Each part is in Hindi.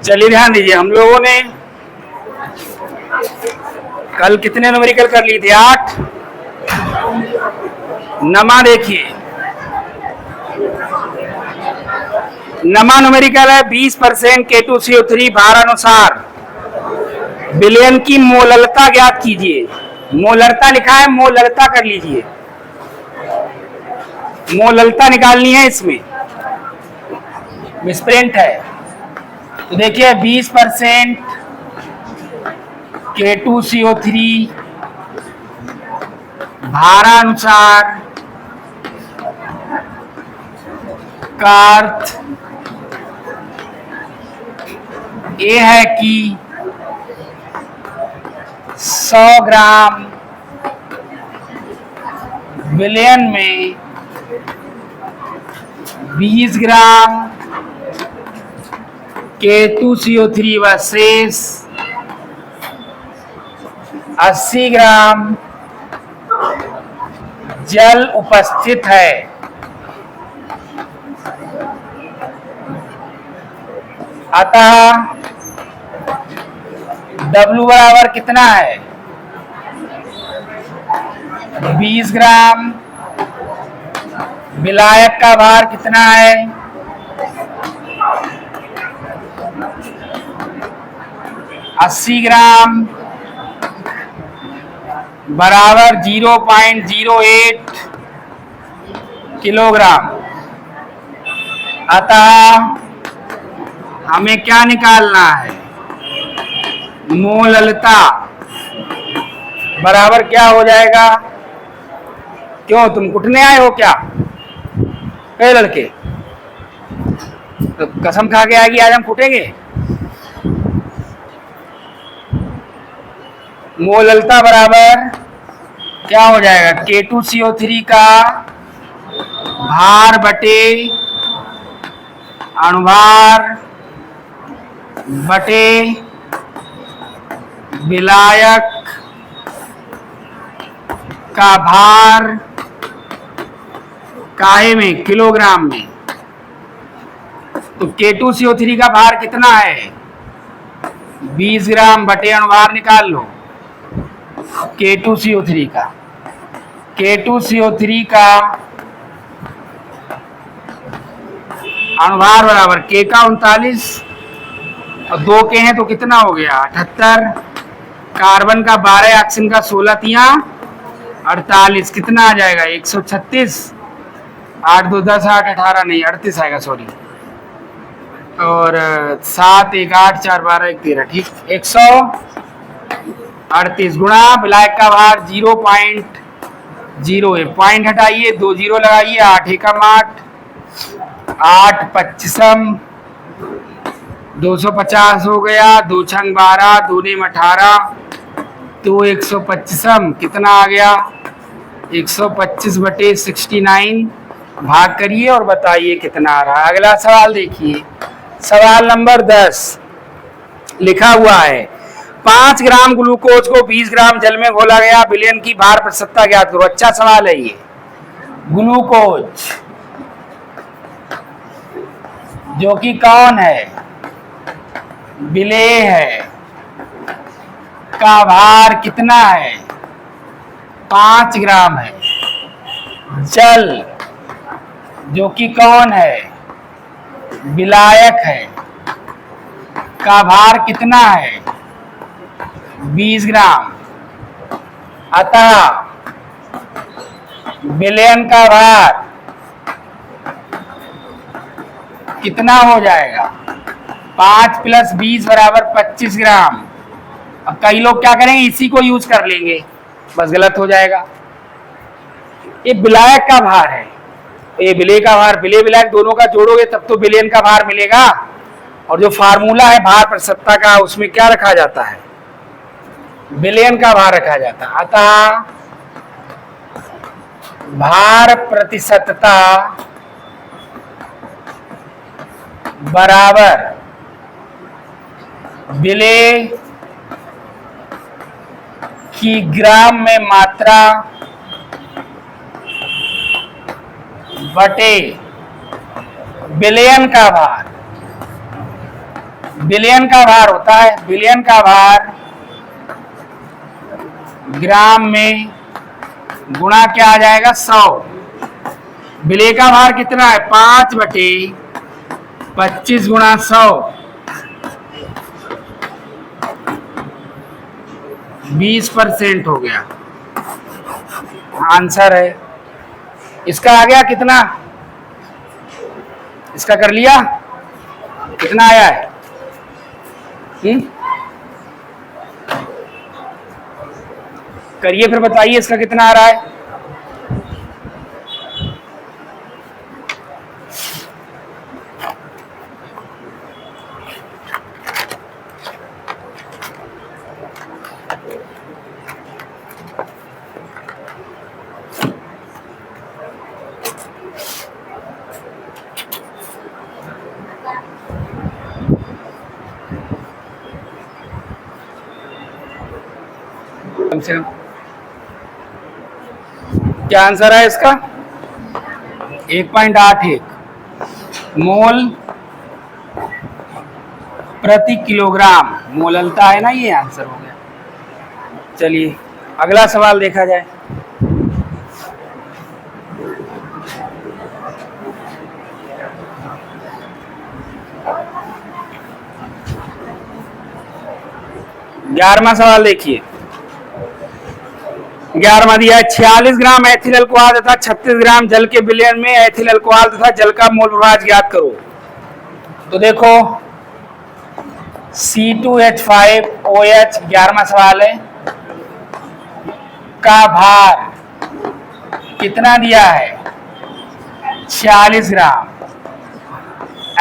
चलिए ध्यान दीजिए, हम लोगों ने कल कितने न्यूमेरिकल कर लिए थे? 8। नमा देखिए, नमा न्यूमेरिकल है 20% K2CO3 भार अनुसार। विलयन की मोलरता ज्ञात कीजिए। मोलरता लिखा है, मोलरता कर लीजिए, मोलरता निकालनी है, इसमें मिसप्रिंट है। तो देखिए 20% K2CO3 भारानुसार का अर्थ ये है कि 100 ग्राम विलयन में 20 ग्राम K2CO3 व शेष 80 ग्राम जल उपस्थित है। अतः W बराबर कितना है? 20 ग्राम। विलायक का भार कितना है? 80 ग्राम बराबर 0.08 किलोग्राम। अतः हमें क्या निकालना है? मोललता बराबर क्या हो जाएगा? क्यों, तुम कुटने आए हो क्या? कई लड़के तो कसम खा के आएगी आज हम कुटेंगे। मोललता बराबर क्या हो जाएगा? K2CO3 का भार बटे अणुभार बटे विलायक का भार काहे में? किलोग्राम में। तो K2CO3 का भार कितना है? 20 ग्राम बटे अणुभार निकाल लो K2CO3 का। K2CO3 का अणुभार बराबर K का 39 और 2 के हैं तो कितना हो गया? 78। कार्बन का 12, ऑक्सीजन का 16, तिया 48। कितना आ जाएगा? 136। 8 2 10 8 18 नहीं 38 आएगा, सॉरी। और 7 1 8 4 12 1 13, ठीक। 138 गुणा विलायक का भार 0.0 है। पॉइंट हटाइए, 2 0 लगाइए, 8 एकम 8 8 25 250 हो गया। 2 छंग 12, 2 नेम 18 तो 125 कितना आ गया? 125 बटे 69 भाग करिए और बताइए कितना आ रहा है। अगला सवाल देखिए, सवाल नंबर 10 लिखा हुआ है 5 ग्राम ग्लूकोज को 20 ग्राम जल में घोला गया, विलयन की भार प्रतिशतता ज्ञात करो। अच्छा सवाल है ये। ग्लूकोज जो कि कौन है? विलेय है, का भार कितना है? 5 ग्राम है। जल जो कि कौन है? विलायक है, का भार कितना है? 20 ग्राम। अतः विलयन का भार कितना हो जाएगा? 5 + 20 बराबर 25 ग्राम। अब कई लोग क्या करेंगे, इसी को यूज कर लेंगे, बस गलत हो जाएगा। ये विलायक का भार है, ये विलेय का भार, विलेय विलायक दोनों का जोड़ोगे तब तो विलयन का भार मिलेगा। और जो फार्मूला है भार प्रतिशतता का, उसमें क्या रखा जाता है? विलयन का भार रखा जाता है। अतः भार प्रतिशतता बराबर विलेय की ग्राम में मात्रा बटे बिलियन का भार। बिलियन का भार होता है, बिलियन का भार ग्राम में गुणा क्या आ जाएगा 100। बिलियन का भार कितना है 5 बटे 25 गुणा 100, 20% हो गया आंसर है। इसका आ गया कितना, इसका कर लिया कितना आया है? करिए फिर बताइए इसका कितना आ रहा है। कम से कम क्या आंसर है इसका 1.81 मोल प्रति किलोग्राम। मोललता है ना, ये आंसर हो गया। चलिए अगला सवाल देखा जाए। ग्यारहवां सवाल देखिए। 11वां दिया है 46 ग्राम एथिल अल्कोहल तथा 36 ग्राम जल के विलयन में एथिल अल्कोहल तथा जल का मोल प्रभाव ज्ञात करो। तो देखो C2H5OH 11वां सवाल है, का भार कितना दिया है 46 ग्राम।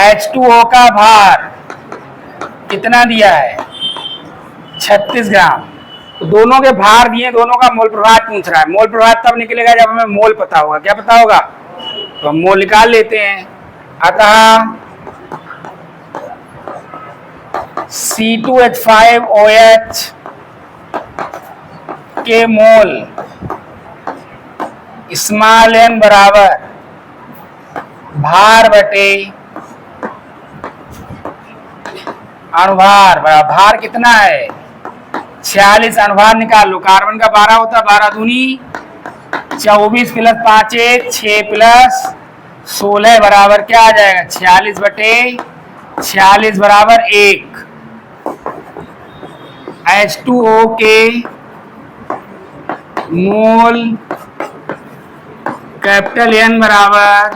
H2O का भार कितना दिया है 36 ग्राम। तो दोनों के भार दिए, दोनों का मोल प्रभाव पूछ रहा है। मोल प्रभाव तब निकलेगा जब हमें मोल पता होगा। क्या पता होगा? तो हम मोल निकाल लेते हैं। अतः C2H5OH के मोल स्मॉल n बराबर भार बटे अनुभार। भार कितना है 46, अनुभार निकाल लो। कार्बन का 12 होता है, 12 दूनी 24 प्लस 5 1 6 प्लस 16 बराबर क्या आ जाएगा 46 बटे 46 बराबर 1। H2O के मोल कैपिटल N बराबर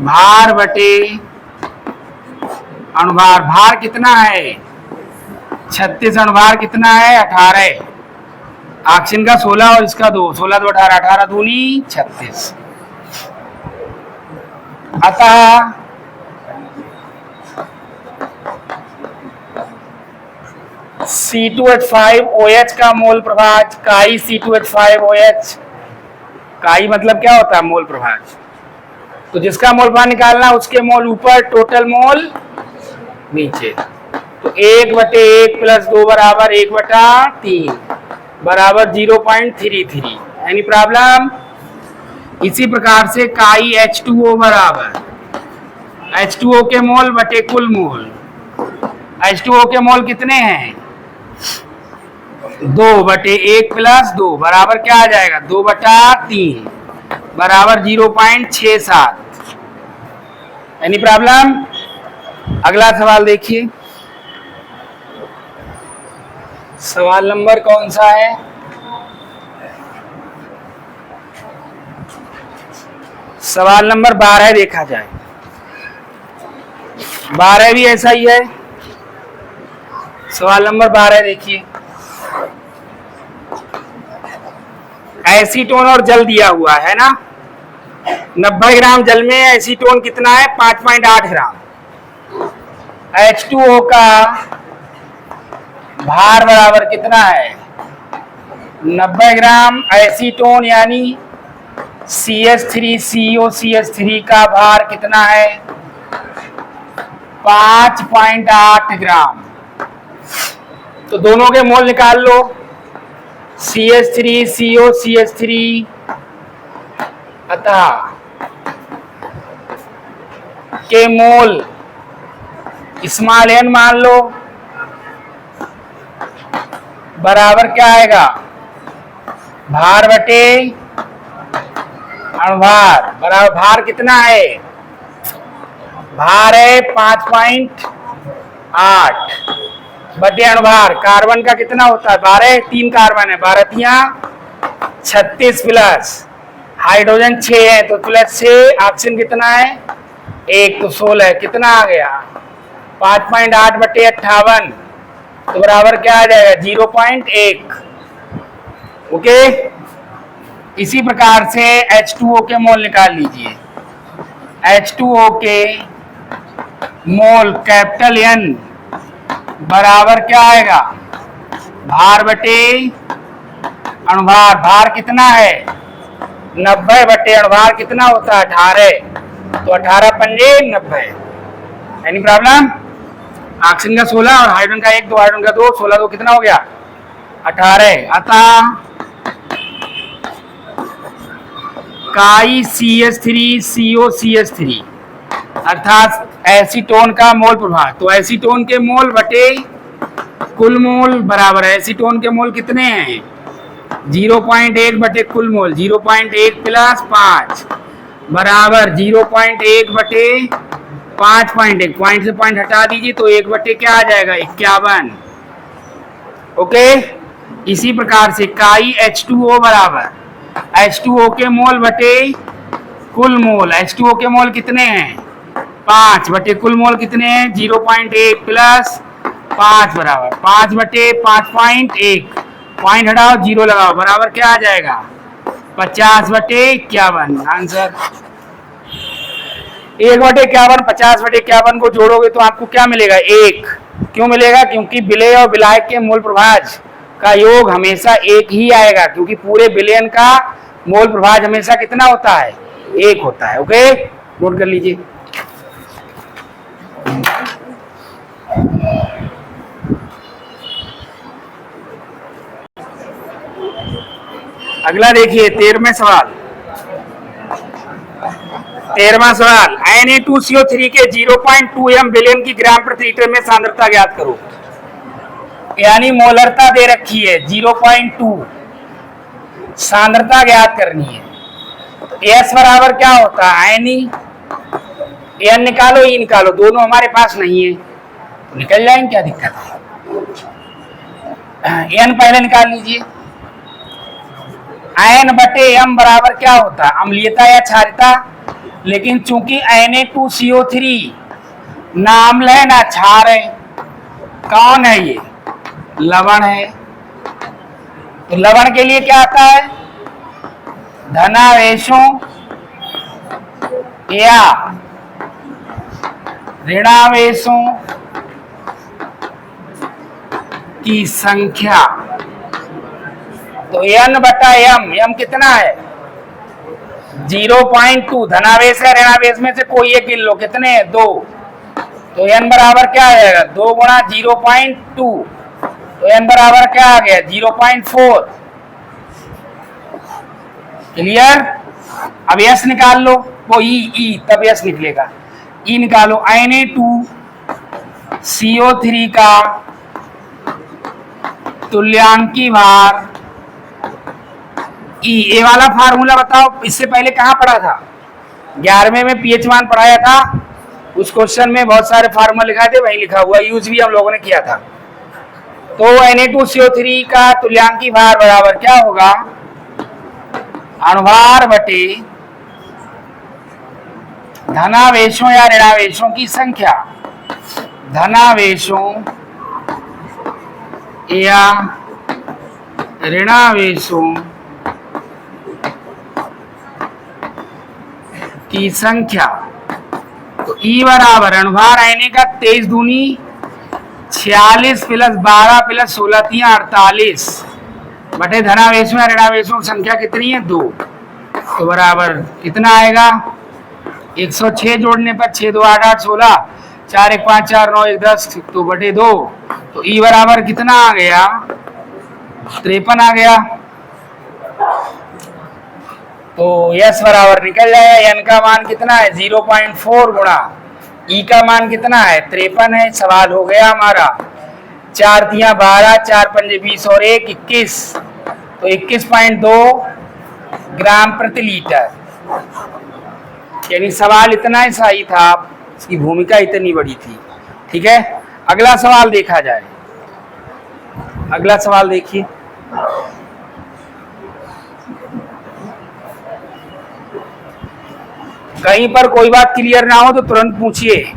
भार बटे अनुभार। भार कितना है 36, अनुभार कितना है 18। ऑक्सीजन का 16 और इसका 2, 16 तो 18, 18 दूनी 36। अतः C2H5OH का मोल प्रभाव काई C2H5OH। काई मतलब क्या होता है मोल प्रभाव। तो जिसका मोल प्रभाव निकालना उसके मोल ऊपर, टोटल मोल नीचे। तो 1 बटे 1 प्लस 2 बराबर 1 बटा 3 बराबर 0.33। Any problem? इसी प्रकार से काई H2O बराबर H2O के मोल बटे कुल मोल। H2O के मोल कितने हैं 2 बटे 1 प्लस 2 बराबर क्या आ जाएगा 2 बटा 3 बराबर 0.67। Any problem? अगला सवाल देखिए। सवाल नंबर कौन सा है? सवाल नंबर 12 देखा जाए। 12 भी ऐसा ही है। सवाल नंबर 12 देखिए। एसीटोन और जल दिया हुआ है ना। 90 ग्राम जल में एसीटोन कितना है 5.8 ग्राम। H2O का भार बराबर कितना है 90 ग्राम। एसीटोन यानी CH3COCH3 का भार कितना है 5.8 ग्राम। तो दोनों के मोल निकाल लो। CH3COCH3 अतः के मोल स्मॉल n मान लो, बराबर क्या आएगा, भार बटे अणुभार, बराबर भार कितना है, भार है 5.8 बटे अणुभार। कार्बन का कितना होता है, 12, 3 कार्बन है, 12×36 प्लस हाइड्रोजन 6 है तो प्लस 6, ऑक्सीजन कितना है 1 तो 16, कितना आ गया 5.8 बटे 58 तो बराबर क्या आ जाएगा 0.1। ओके, इसी प्रकार से H2O के मोल निकाल लीजिए। H2O के मोल कैपिटल N बराबर क्या आएगा, भार बटे अणुभार, भार कितना है 90 बटे अणुभार कितना होता है 18, तो 18 पंजे 90। Any problem? ऑक्सीजन का 16 और हाइड्रोजन का 1, 2 हाइड्रोजन का 2, 16 2 कितना हो गया 18। अतः काई CH3COCH3 अर्थात एसीटोन का मोल प्रभाव, तो एसीटोन के मोल बटे कुल मोल बराबर है, एसीटोन के मोल कितने हैं 0.1 बटे कुल मोल, 0.1 प्लस 5 बराबर 0.1 बटे 5.1, पॉइंट से पॉइंट हटा दीजिए तो 1 बटे क्या आ जाएगा 51। ओके, इसी प्रकार से काई H2O बराबर H2O के मोल बटे कुल मोल, H2O के मोल कितने हैं 5 बटे कुल मोल कितने हैं 0.1 प्लस 5 बराबर 5 बटे 5.1, पॉइंट हटाओ 0 लगाओ बराबर क्या आ जाएगा 50 बटे 51। आंसर 1 बटे 51, 50 बटे 51 को जोड़ोगे तो आपको क्या मिलेगा 1। क्यों मिलेगा, क्योंकि विलेय और विलायक के मोल प्रभाज का योग हमेशा 1 ही आएगा, क्योंकि पूरे विलयन का मोल प्रभाज हमेशा कितना होता है 1 होता है। ओके, नोट कर लीजिए। अगला देखिए 13वां सवाल। 13वां सवाल, Na2CO3 के 0.2 m विलयन की ग्राम प्रति लीटर में सांद्रता ज्ञात करो। यानी मोलरता दे रखी है 0.2, सांद्रता ज्ञात करनी है। तो S बराबर क्या होता है आयनी, N निकालो E निकालो, दोनों हमारे पास नहीं है तो निकल जाएंगे, क्या दिक्कत है। N पहले निकाल लीजिए। N बटे M बराबर क्या होता है अम्लीयता या क्षारीयता, लेकिन चूंकि Na2CO3 नाम्ल है ना क्षार है, कौन है ये लवण है, तो लवण के लिए क्या आता है धनावेशों या ऋणावेशों की संख्या। तो N बटा M कितना है 0.2, धनावेश है ऋणावेश में से कोई एक गिन लो, कितने हैं 2, तो N बराबर क्या आ जाएगा 2 गुणा 0.2, तो N बराबर क्या आ गया 0.4। क्लियर? अब S निकाल लो, वो E तब S निकलेगा, E निकालो। Na2CO3 का तुल्यांकी भार E, ए वाला फार्मूला बताओ, इससे पहले कहाँ पढ़ा था 11वें में pH मान पढ़ाया था, उस क्वेश्चन में बहुत सारे फार्मूला लिखाए थे, वही लिखा हुआ, यूज भी हम लोगों ने किया था। तो Na2CO3 का तुल्यांकी भार बराबर क्या होगा अणुभार बटे धनावेशों या ऋणावेशों की संख्या, धनावेशों या ऋणावेशों की संख्या। तो E बराबर अणुभार Na का 23 दूनी 46 प्लस 12 प्लस 16 3 48 बटे धनावेशों या ऋणावेशों की संख्या कितनी है 2, तो बराबर कितना आएगा 106 जोड़ने पर 6 2 8 8 16 4 1 5 4 9 1 10 तो बटे 2, तो E बराबर कितना आ गया 53 आ गया। तो S बराबर निकल जाएगा, N का मान कितना है 0.4 गुणा ई का मान कितना है 53 है। सवाल हो गया हमारा। 4 तिया 12, 4 पंजे 20 और 1 21, तो 21.2 ग्राम प्रति लीटर। यानी सवाल इतना ही सही था, इसकी भूमिका इतनी बड़ी थी। ठीक है, अगला सवाल देखा जाए। अगला सवाल देखिए। कहीं पर कोई बात क्लियर ना हो तो तुरंत पूछिए।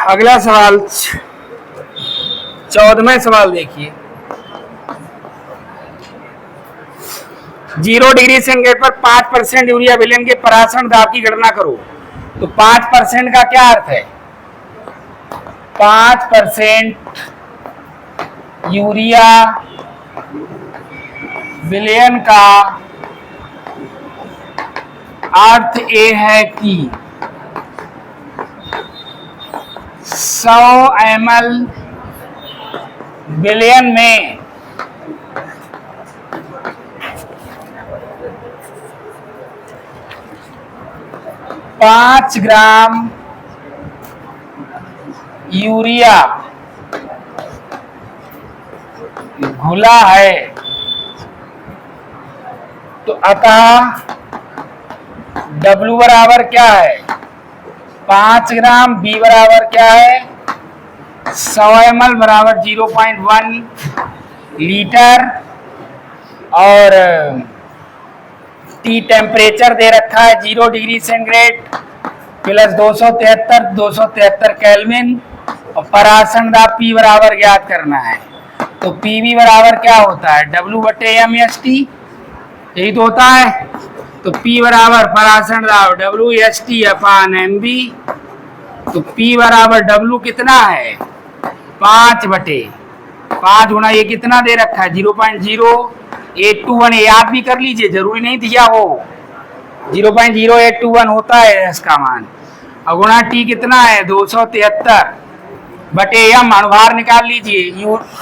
अगला सवाल 14वें सवाल देखिए। 0 डिग्री सेंटीग्रेड पर 5% यूरिया विलयन के परासरण दाब की गणना करो। तो 5% का क्या अर्थ है? 5% यूरिया विलयन का अर्थ ये है कि 100 ml विलयन में 5 ग्राम यूरिया घुला है। तो अतः W बराबर क्या है 5 ग्राम, B बराबर क्या है 100 ml बराबर 0.1 लीटर, और T टेम्परेचर दे रखा है 0 डिग्री सेंटीग्रेड प्लस 273 केल्विन, और परासरण दाब P बराबर ज्ञात करना है। तो PV बराबर क्या होता है W बटे MST, यही तो होता है। तो P बराबर परासरण दाब WST अपान MB। तो P बराबर W कितना है 5 बटे 5 गुना ये कितना दे रखा है 0.0821, याद भी कर लीजिए, जरूरी नहीं दिया हो। 0.0821 होता है इसका मान। और गुणा T कितना है 273 बटे M, अनुभार निकाल लीजिए।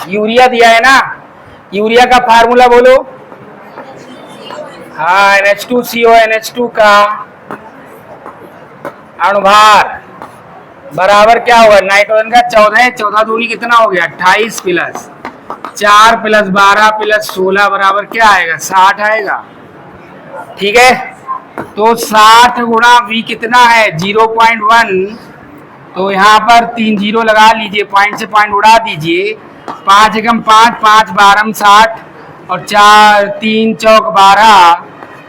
यूरिया दिया है ना, यूरिया का फार्मूला बोलो। हाँ, NH2CO NH2 का अनुभार बराबर क्या होगा नाइट्रोजन का 14, 14 दूनी कितना हो गया 28 प्लस 4 प्लस 12 प्लस 16 बराबर क्या आएगा 60 आएगा। ठीक है, तो 60 गुणा V कितना है 0.1, तो यहाँ पर 3 जीरो लगा लीजिए, पॉइंट से पॉइंट उड़ा दीजिए। 5 एकम 5, 5 12 60, और 4 3 चौक 12,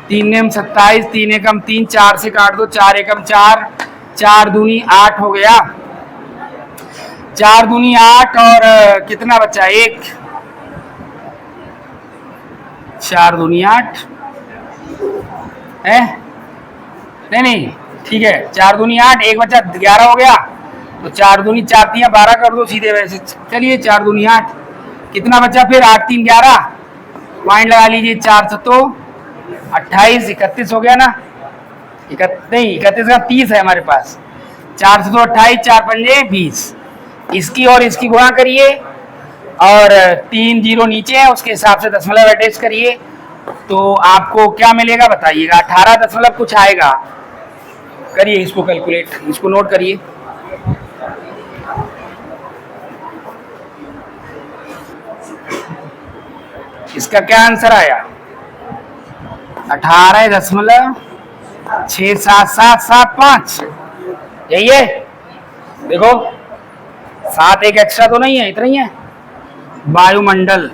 3 नेम 27, 3 एकम 3, 4 से काट दो, 4 एकम 4, 4 दूनी 8 हो गया। 4 दूनी 8 और कितना बचा 1, 4 दूनी 8 है, नहीं ठीक है, 4 दूनी 8, 1 बचा 11 हो गया। तो 4 दूनी 4 3 12 कर दो सीधे वैसे। चलिए 4 दूनी 8, कितना बचा फिर 8 3 11, पॉइंट लगा लीजिए। 4 7 28, 31 हो गया ना, 31 का 30 है हमारे पास। 4 7 28, 4 पंजे 20, इसकी और इसकी गुणा करिए, और 3 जीरो नीचे है उसके हिसाब से दशमलव अटैच करिए, तो आपको क्या मिलेगा बताइएगा 18 दशमलव कुछ आएगा। करिए इसको कैलकुलेट, इसको नोट करिए। इसका क्या आंसर आया 18.6775, यही है। देखो 7 एक एक्स्ट्रा तो नहीं है, इतना ही है। वायुमंडल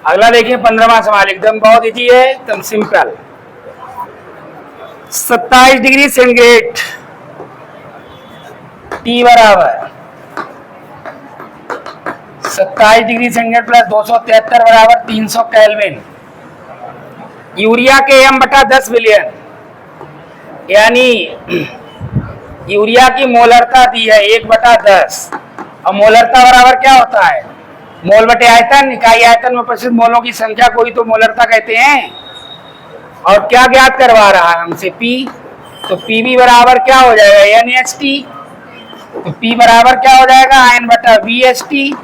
अगला देखिए 15वां सवाल, एकदम बहुत इजी है, एकदम सिंपल। 27 डिग्री सेंटीग्रेड T बराबर 27 डिग्री सेंटीग्रेड प्लस 273 बराबर 300 केल्विन। यूरिया के M/10 विलयन, यानी यूरिया की मोलरता दी है 1/10, और मोलरता बराबर क्या होता है मोल बटे आयतन, इकाई आयतन में उपस्थित मोलों की संख्या को ही तो मोलरता कहते हैं। और क्या ज्ञात करवा रहा है हमसे P, तो PV बराबर क्या हो जाएगा NHT, तो P बराबर क्या हो जाएगा N/VST,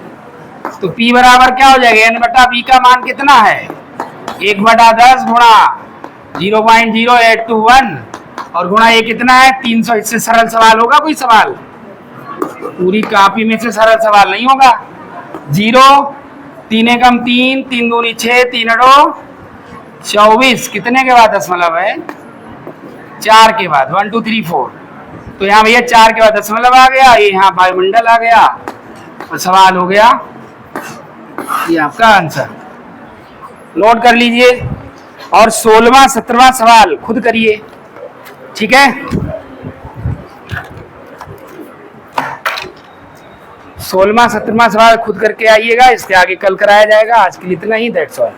तो P बराबर क्या हो जाएगा N/V का मान कितना है 1/10 गुणा 0.0821 और गुणा ये कितना है 300। इससे सरल सवाल होगा कोई सवाल? पूरी कॉपी में से सरल सवाल नहीं होगा। 0 3 एकम 3 3 दूनी 6 3 अड़ो 24 कितने के बाद दशमलव है? 4 के बाद 1 2 3 4। तो यहाँ भैया 4 के बाद दशमलव आ गया, ये यहाँ वायुमंडल आ गया और सवाल हो गया ये आपका आंसर। नोट कर लीजिए और 16वां 17वां सवाल खुद करिए, ठीक है? 16वां 17वां सवाल खुद करके आइएगा, इसके आगे कल कराया जाएगा। आज के लिए इतना ही, दैट्स ऑल।